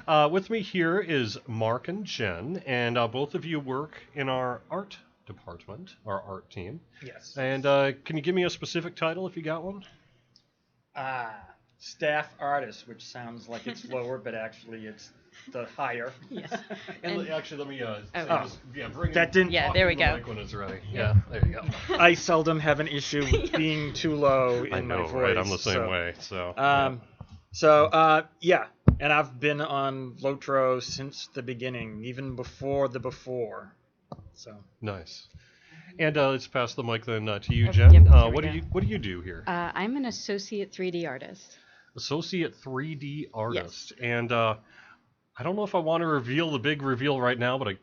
With me here is Mark and Jen, and both of you work in our art department, our art team. Yes. And can you give me a specific title if you got one? Staff artist, which sounds like it's lower, but actually it's the higher. Yes. And actually, let me bring That didn't. Yeah, there we the go. mic when it's ready. Yeah, there you go. I seldom have an issue with being too low in I know, my voice. right? I'm the same way. So. Yeah, and I've been on LOTRO since the beginning, even before the before. So. Nice. And let's pass the mic then to you, Jen. Yep, What do you do here? I'm an associate 3D artist. Associate 3D artist. Yes. And I don't know if I want to reveal the big reveal right now, but I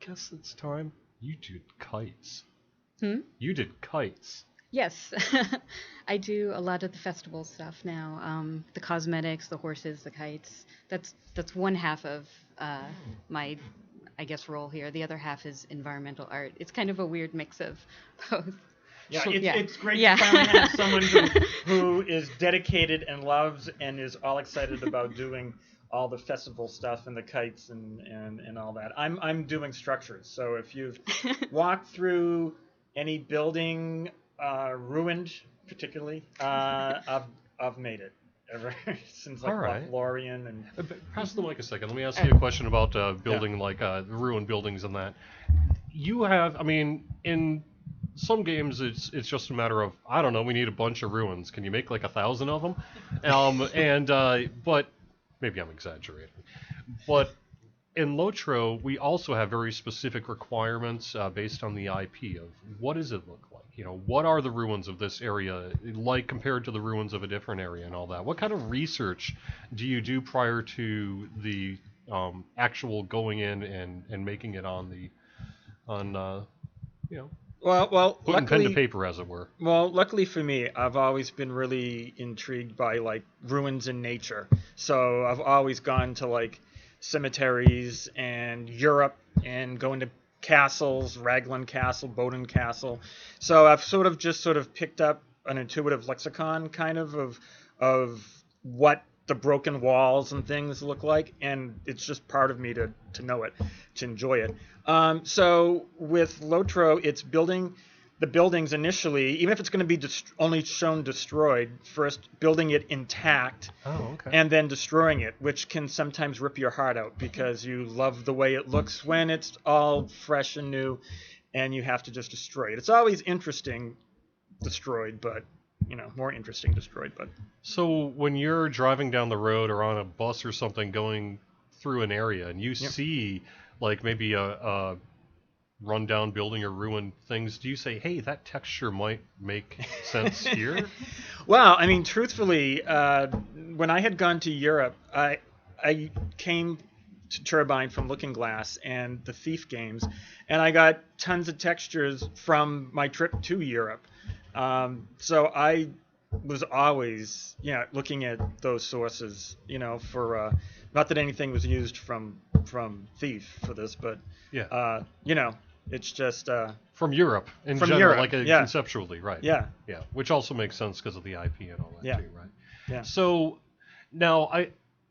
guess it's time. You did kites. You did kites. Yes. I do a lot of the festival stuff now. The cosmetics, the horses, the kites. That's one half of my, I guess, role here. The other half is environmental art. It's kind of a weird mix of both. Yeah, So, it's great yeah. to finally have someone who is dedicated and loves and is all excited about doing all the festival stuff and the kites and all that. I'm doing structures. So if you've walked through any building, ruined particularly, I've made it ever since like Lothlorien and. Pass the mic a second. Let me ask you a question about building ruined buildings and that. You have, I mean, in some games it's just a matter of, I don't know, we need a bunch of ruins. Can you make like 1,000 of them? But maybe I'm exaggerating. But in LOTRO, we also have very specific requirements based on the IP of what does it look like? You know, what are the ruins of this area like compared to the ruins of a different area and all that? What kind of research do you do prior to the actual going in and making it on Well, putting luckily, pen to paper, as it were. Well, luckily for me, I've always been really intrigued by like ruins in nature. So I've always gone to like cemeteries and Europe and going to castles, Raglan Castle, Bowden Castle. So I've sort of picked up an intuitive lexicon kind of what the broken walls and things look like, and it's just part of me to know it, to enjoy it. So with LOTRO, it's building the buildings initially, even if it's going to be only shown destroyed, first building it intact, and then destroying it, which can sometimes rip your heart out because you love the way it looks when it's all fresh and new, and you have to just destroy it. It's always interesting destroyed, but more interesting destroyed. But so when you're driving down the road or on a bus or something going through an area and you see like maybe a rundown building or ruined things, do you say, hey, that texture might make sense here? Well, I mean, truthfully, when I had gone to Europe, I came to Turbine from Looking Glass and the Thief games, and I got tons of textures from my trip to Europe. So I was always, looking at those sources, for not that anything was used from Thief for this, but it's just from Europe in from general, Europe, conceptually, right? Yeah, which also makes sense because of the IP and all that too, right? Yeah. So now,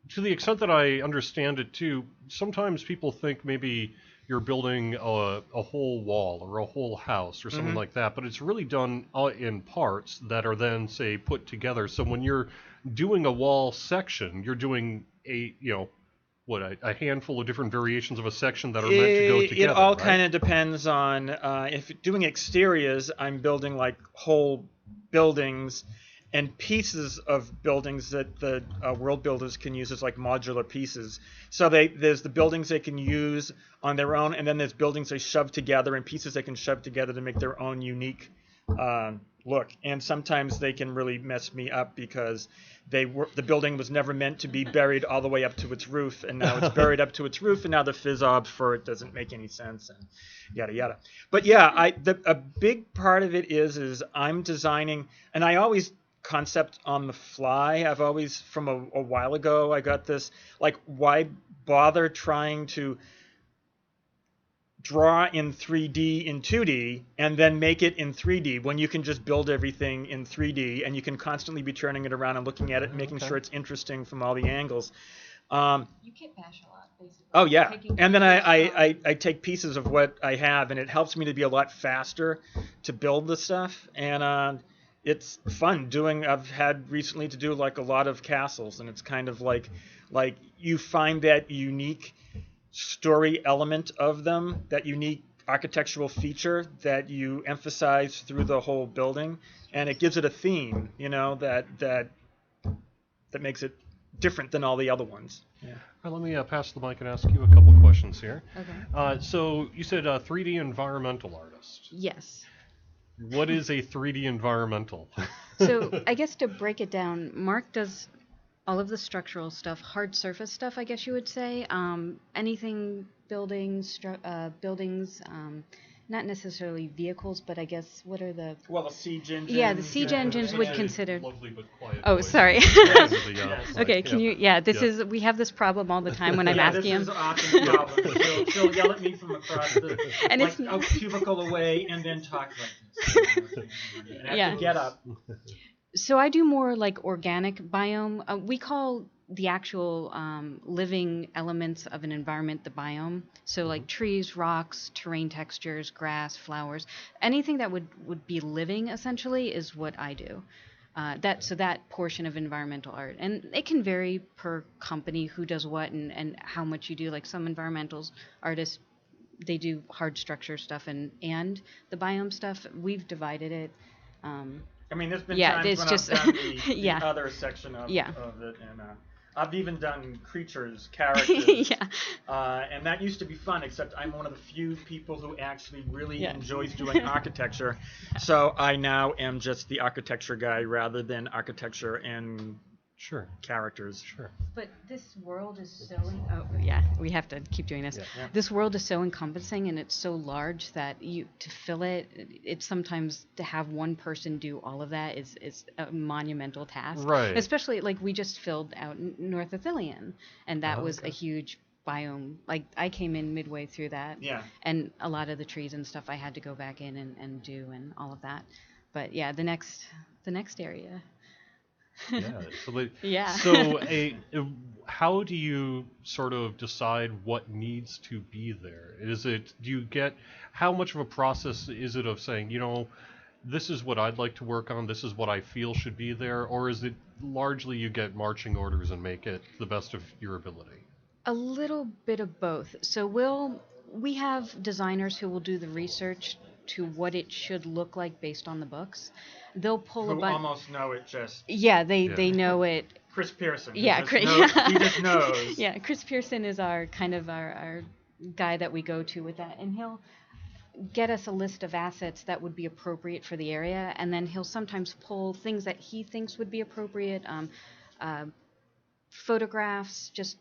to the extent that I understand it too, sometimes people think maybe you're building a whole wall or a whole house or something like that, but it's really done in parts that are then, say, put together. So when you're doing a wall section, you're doing a handful of different variations of a section that are meant to go together. It all right? kind of depends on if doing exteriors, I'm building like whole buildings and pieces of buildings that the world builders can use as like modular pieces. So there's the buildings they can use on their own, and then there's buildings they shove together and pieces they can shove together to make their own unique look. And sometimes they can really mess me up because the building was never meant to be buried all the way up to its roof, and now it's buried up to its roof, and now the phys-obs for it doesn't make any sense, and yada yada. But yeah, a big part of it is I'm designing, and I always concept on the fly. I've always, from a while ago, I got this, like, why bother trying to draw in 3D in 2D and then make it in 3D when you can just build everything in 3D and you can constantly be turning it around and looking at it and making sure it's interesting from all the angles. You kit bash a lot, basically. Oh yeah, Taking and then pieces from- I take pieces of what I have, and it helps me to be a lot faster to build the stuff, and it's fun doing. I've had recently to do like a lot of castles, and it's kind of like you find that unique story element of them, that unique architectural feature that you emphasize through the whole building, and it gives it a theme, that makes it different than all the other ones. Yeah. All right, let me pass the mic and ask you a couple questions here. Okay. So you said 3D environmental artist. Yes. What is a 3D environmental? So I guess to break it down, Mark does all of the structural stuff, hard surface stuff, I guess you would say. Anything buildings, not necessarily vehicles, but I guess what are the Well, the siege engines. yeah, the siege engines would Such a consider. Lovely but quiet Oh, voice. sorry. Because of the, Yes. Okay, mic, can yeah. you? Yeah, this Yeah. is we have this problem all the time when I'm asking this him. is often the problem. She'll yell at me from across the And like it's- a cubicle away, and then talk like this. And I have Yeah. to get up. So I do more like organic biome. We call the actual living elements of an environment the biome. So like trees, rocks, terrain textures, grass, flowers, anything that would be living essentially is what I do. That portion of environmental art, and it can vary per company who does what and how much you do. Like some environmental artists, they do hard structure stuff and the biome stuff. We've divided it. I mean, there's been Yeah, times it's when just- I've done the yeah. other section of Yeah. it, and I've even done creatures, characters. Yeah. And that used to be fun, except I'm one of the few people who actually really Yeah. enjoys doing architecture. So I now am just the architecture guy rather than architecture and Sure. characters. Sure. But this world is so. Oh yeah, we have to keep doing this. Yeah. This world is so encompassing and it's so large that to fill it, it's sometimes to have one person do all of that is a monumental task. Right. Especially like we just filled out North Athelion, and that was okay. a huge biome. Like I came in midway through that. Yeah. And a lot of the trees and stuff I had to go back in and do and all of that. But yeah, the next area. Yeah. So, Yeah. So, how do you sort of decide what needs to be there? Do you get, how much of a process is it of saying, this is what I'd like to work on, this is what I feel should be there, or is it largely you get marching orders and make it the best of your ability? A little bit of both. So we have designers who will do the research to what it should look like based on the books. They'll pull a Who bunch. almost know it just. Yeah, they Yeah. know it. Chris Pearson. Yeah, He just knows. Yeah, Chris Pearson is our guy that we go to with that, and he'll get us a list of assets that would be appropriate for the area, and then he'll sometimes pull things that he thinks would be appropriate, photographs, just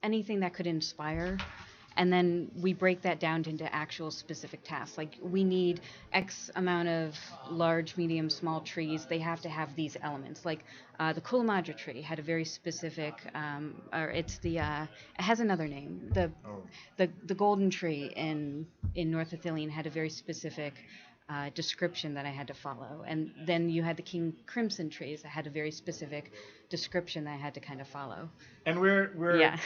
anything that could inspire. And then we break that down into actual specific tasks. Like we need X amount of large, medium, small trees. They have to have these elements. Like the Kulamadra tree had a very specific, or it's it has another name. The golden tree in North Athelion had a very specific description that I had to follow. And then you had the King Crimson trees that had a very specific description that I had to kind of follow. And we're Yeah.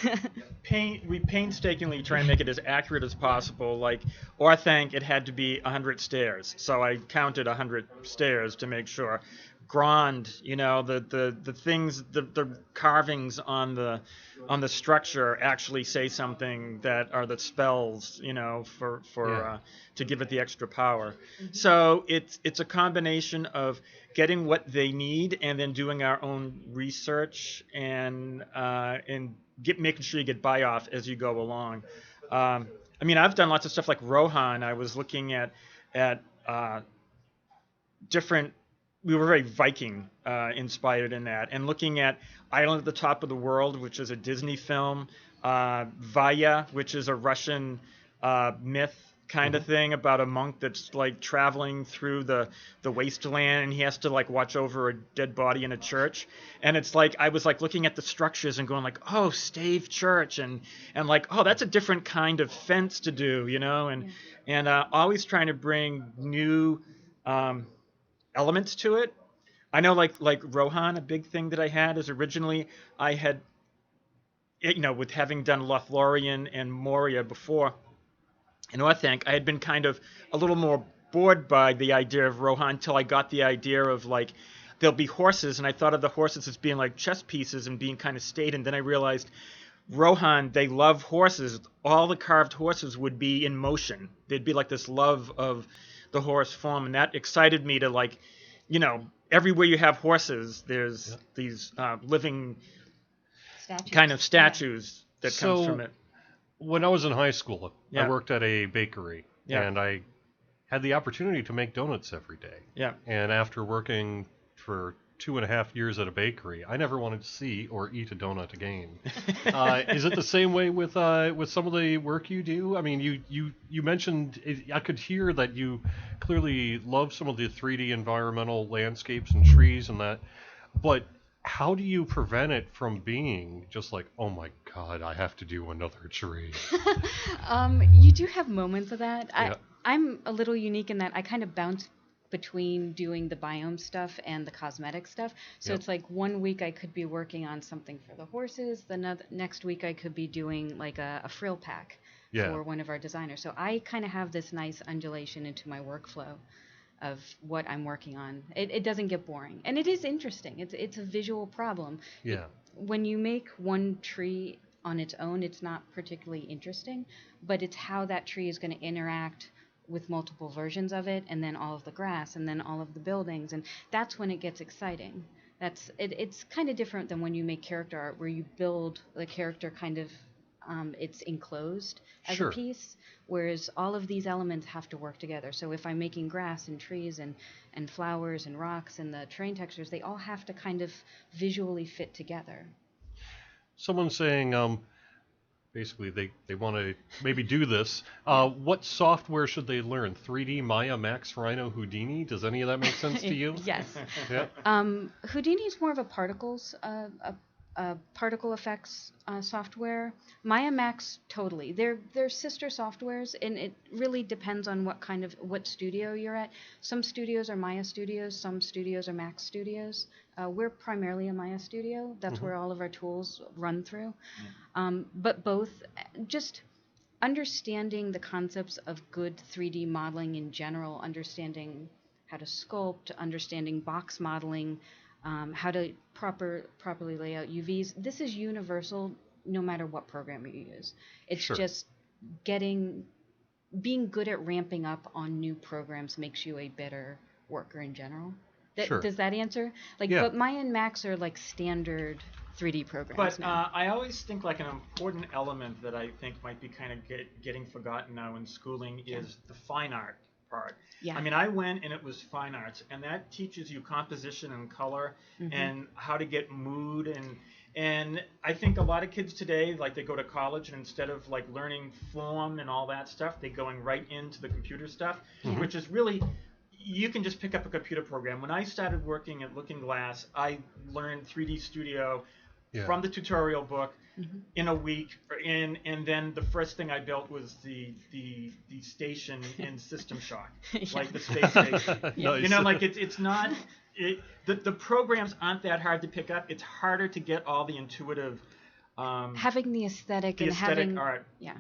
we painstakingly try and make it as accurate as possible. Like Orthanc, it had to be 100 stairs, so I counted 100 stairs to make sure. Grand, the things, the carvings on the structure actually say something that are the spells, for Yeah. to give it the extra power. So it's a combination of getting what they need and then doing our own research and making sure you get buy off as you go along. I mean, I've done lots of stuff like Rohan. I was looking at different. We were very Viking inspired in that, and looking at Island at the Top of the World, which is a Disney film, Vaya, which is a Russian myth kind of thing about a monk that's like traveling through the wasteland, and he has to like watch over a dead body in a church. And it's like I was like looking at the structures and going like, oh, stave church, and like, oh, that's a different kind of fence to do, and always trying to bring new elements to it. I know like Rohan, a big thing that I had is originally with having done Lothlorien and Moria before in Orthanc, I had been kind of a little more bored by the idea of Rohan until I got the idea of like there'll be horses, and I thought of the horses as being like chess pieces and being kind of staid, and then I realized Rohan, they love horses. All the carved horses would be in motion. There'd be like this love of the horse form, and that excited me to like, everywhere you have horses, there's these living kind of statues that comes from it. When I was in high school, Yeah. I worked at a bakery, Yeah. and I had the opportunity to make donuts every day. Yeah. And after working for 2.5 years at a bakery, I never wanted to see or eat a donut again. Is it the same way with some of the work you do? I mean, you mentioned I could hear that you clearly love some of the 3D environmental landscapes and trees and that, but how do you prevent it from being just like, oh my God, I have to do another tree? You do have moments of that. Yeah. I'm a little unique in that I kind of bounce between doing the biome stuff and the cosmetic stuff. So Yep. it's like one week I could be working on something for the horses. The next week I could be doing like a frill pack for one of our designers. So I kind of have this nice undulation into my workflow of what I'm working on. It doesn't get boring, and it is interesting. It's a visual problem. Yeah. When you make one tree on its own, it's not particularly interesting, but it's how that tree is going to interact with multiple versions of it, and then all of the grass, and then all of the buildings, and that's when it gets exciting. It's kind of different than when you make character art, where you build the character kind of it's enclosed as Sure. a piece, whereas all of these elements have to work together. So if I'm making grass and trees and flowers and rocks and the terrain textures, they all have to kind of visually fit together. Someone's saying, basically they want to maybe do this. What software should they learn? 3D, Maya, Max, Rhino, Houdini? Does any of that make sense to you? Yes. Yeah. Houdini is more of a particle effects software. Maya Max, totally. They're sister softwares, and it really depends on what studio you're at. Some studios are Maya studios, some studios are Max studios. We're primarily a Maya studio. That's where all of our tools run through. But both, just understanding the concepts of good 3D modeling in general, understanding how to sculpt, understanding box modeling, how to properly lay out UVs. This is universal no matter what program you use. It's Sure. just being good at ramping up on new programs makes you a better worker in general. Sure. Does that answer? Yeah. But Maya and Max are like standard 3D programs But now. I always think like an important element that I think might be kind of getting forgotten now in schooling is the fine art part. Yeah. I mean, I went and it was fine arts, and that teaches you composition and color and how to get mood and I think a lot of kids today, like they go to college and instead of like learning form and all that stuff, they're going right into the computer stuff, which is really, you can just pick up a computer program. When I started working at Looking Glass, I learned 3D Studio from the tutorial book in a week, and then the first thing I built was the station in System Shock, like the space station. Nice. You know, like it's not. The programs aren't that hard to pick up. It's harder to get all the intuitive. Having the aesthetic The and aesthetic having art. Yeah,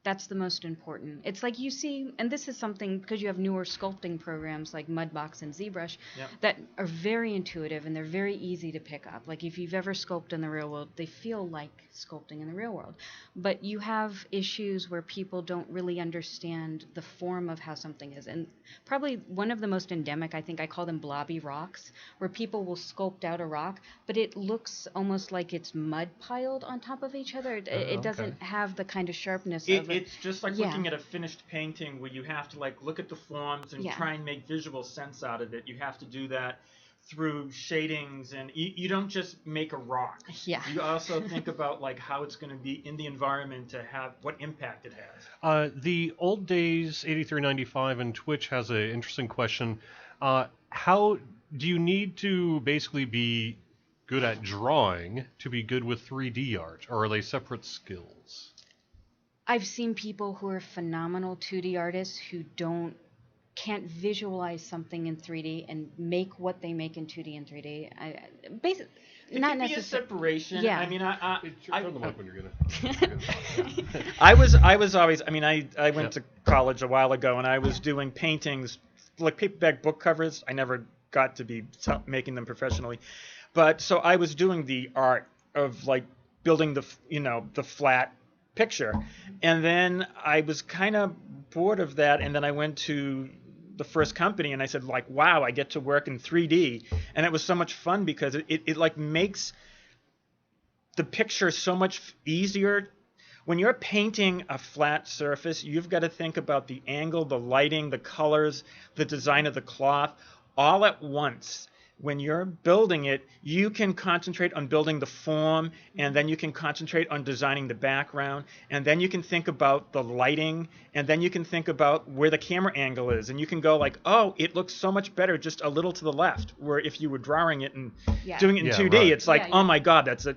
that's the most important. It's like you see, and this is something because you have newer sculpting programs like Mudbox and ZBrush that are very intuitive and they're very easy to pick up. Like if you've ever sculpted in the real world, they feel like sculpting in the real world. But you have issues where people don't really understand the form of how something is. And probably one of the most endemic, I think I call them blobby rocks, where people will sculpt out a rock, but it looks almost like it's mud piled on top of each other. It doesn't have the kind of sharpness of it. It's just like looking at a finished painting where you have to like look at the forms and try and make visual sense out of it. You have to do that through shadings, and you don't just make a rock. Yeah. You also think about like how it's going to be in the environment to have what impact it has. The Old Days 8395 and Twitch has an interesting question. How do you need to basically be good at drawing to be good with 3D art, or are they separate skills? I've seen people who are phenomenal 2D artists who can't visualize something in 3D and make what they make in 2D and 3D. It not could be a necessarily. separation. Yeah. I mean, I Turn the mic when you're gonna. I was always. I mean, I went Yeah. to college a while ago, and I was doing paintings, like paperback book covers. I never got to be making them professionally, but so I was doing the art of like building the flat picture, and then I was kind of bored of that, and then I went to the first company and I said like, wow, I get to work in 3D, and it was so much fun because it like makes the picture so much easier. When you're painting a flat surface, you've got to think about the angle, the lighting, the colors, the design of the cloth, all at once. When you're building it, you can concentrate on building the form, and then you can concentrate on designing the background, and then you can think about the lighting, and then you can think about where the camera angle is, and you can go like, oh, it looks so much better just a little to the left, where if you were drawing it and Yeah. doing it in Yeah, 2D, right. it's like, Yeah, oh yeah. my God, that's a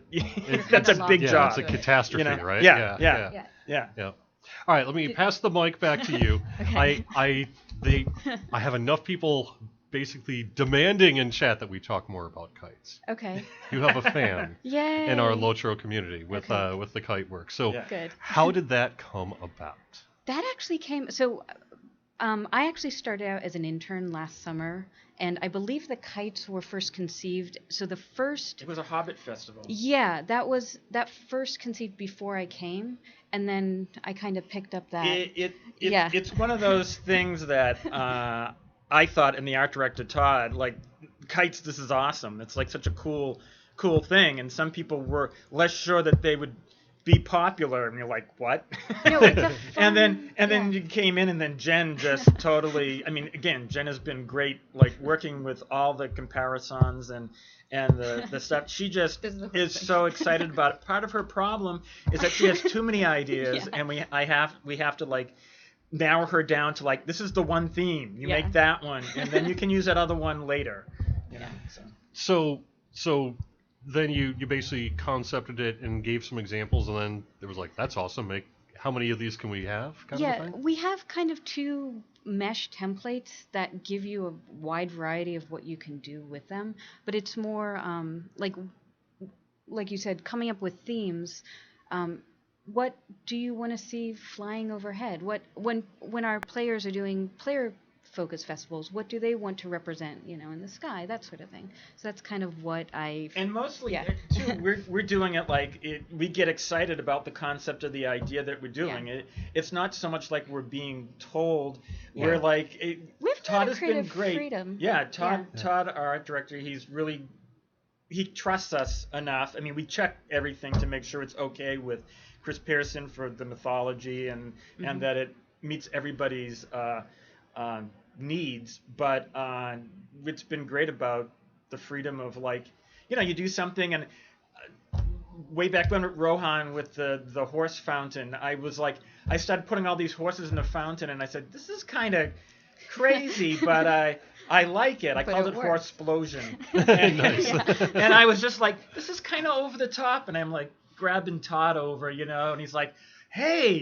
that's a kinda big lost Yeah, job. it's a into it. catastrophe, You know? right? Yeah. Yeah. Yeah. All right, let me pass the mic back to you. Okay. I have enough people basically demanding in chat that we talk more about kites. Okay. You have a fan Yay. in our LOTRO community with Okay. with the kite work. So Yeah. Good. how did that come about? That actually came. So, I actually started out as an intern last summer, and I believe the kites were first conceived. So the first. It was a Hobbit festival. Yeah, that first conceived before I came, and then I kind of picked up that. Yeah. It's one of those things that I thought, and the art director Todd, like, kites, this is awesome. It's like such a cool thing, and some people were less sure that they would be popular, and you're like, what? No, it's a and then yeah. you came in, and then Jen just totally. I mean, again, Jen has been great, like working with all the comparisons and the stuff. She just This is the whole is thing. so excited about it. Part of her problem is that she has too many ideas, Yeah. and we have to like narrow her down to like, this is the one theme. You Yeah. make that one, and then you can use that other one later. You know, so. So then you basically concepted it and gave some examples, and then there was like, that's awesome. How many of these can we have? Kind of a Yeah, thing? we have kind of two mesh templates that give you a wide variety of what you can do with them, but it's more like you said, coming up with themes. What do you want to see flying overhead? When our players are doing player focus festivals, what do they want to represent, in the sky, that sort of thing. So that's kind of what And mostly, yeah. too, we're doing it like we get excited about the concept of the idea that we're doing. Yeah. It's not so much like we're being told. Yeah. We're like, We've got Todd a has been creative great. freedom. Yeah, Todd, Yeah. Todd, our art director, he trusts us enough. I mean, we check everything to make sure it's okay with Chris Pearson for the mythology and that it meets everybody's needs, but it's been great about the freedom of, like, you do something, and way back when with Rohan with the horse fountain, I was like, I started putting all these horses in the fountain, and I said, this is kind of crazy, but I like it. I But called it it works. Horse Explosion. Nice. And I was just like, this is kind of over the top, and I'm like grabbing Todd over, and he's like, hey,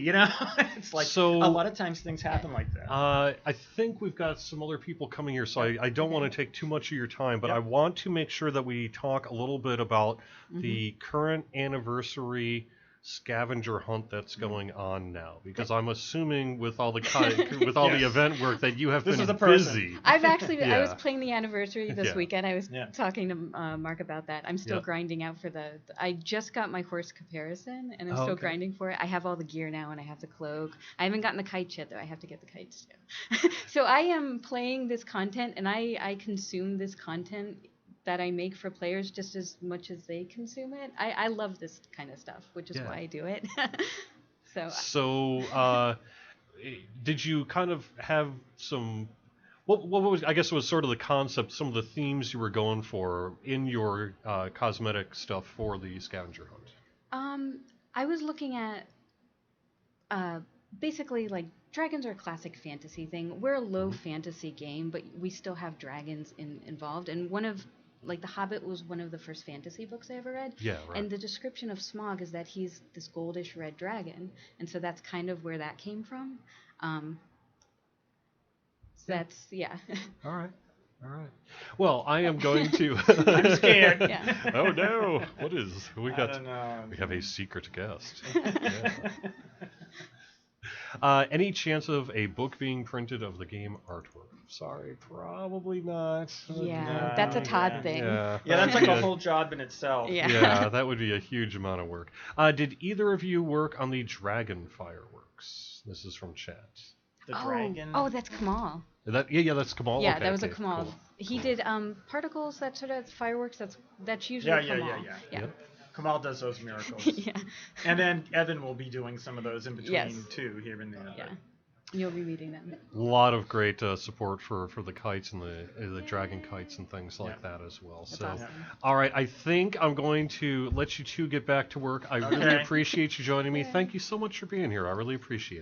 it's like, So- a lot of times things happen like that. I think we've got some other people coming here, so I don't want to take too much of your time, but Yep. I want to make sure that we talk a little bit about the current anniversary scavenger hunt that's going on now, because I'm assuming with all the the Yes. event work that you have This been is the person. busy. I've actually I was Yeah. playing the anniversary this Yeah. weekend. I was Yeah. talking to Mark about that. I'm still Yep. grinding out for I just got my horse comparison, and I'm Oh, still okay. grinding for it. I have all the gear now, and I have the cloak. I haven't gotten the kites yet, though. I have to get the kites too. So I am playing this content, and I consume this content that I make for players just as much as they consume it. I love this kind of stuff, which is Yeah. why I do it. So So, did you kind of have some? What was? I guess it was sort of the concept, some of the themes you were going for in your cosmetic stuff for the scavenger hunt. I was looking at basically, like, dragons are a classic fantasy thing. We're a low fantasy game, but we still have dragons involved. And The Hobbit was one of the first fantasy books I ever read. Yeah, right. And the description of Smaug is that he's this goldish red dragon, and so that's kind of where that came from. So that's All right. All right. Well, I am going to. I'm scared. Yeah. Oh no! What is we I got? don't know. We have a secret guest. Any chance of a book being printed of the game artwork? Sorry, probably not. Yeah, that's a Todd yeah. thing. Yeah, Yeah, that's that like would a be whole job in itself. Yeah. Yeah, that would be a huge amount of work. Did either of you work on the dragon fireworks? This is from chat. The dragon. Oh, that's Kamal. Yeah, that's Kamal. Yeah, Okay, that was a okay, Kamal. cool. He did particles, that sort of fireworks. That's usually Yeah, Kamal. yeah. Yep. Kamal does those miracles. Yeah. And then Evan will be doing some of those in between Yes. too, here and there. Yeah. You'll be meeting them. A lot of great support for the kites and the dragon kites and things like that as well. That's so, awesome. all right, I think I'm going to let you two get back to work. I really Okay. appreciate you joining me. Thank you so much for being here. I really appreciate it.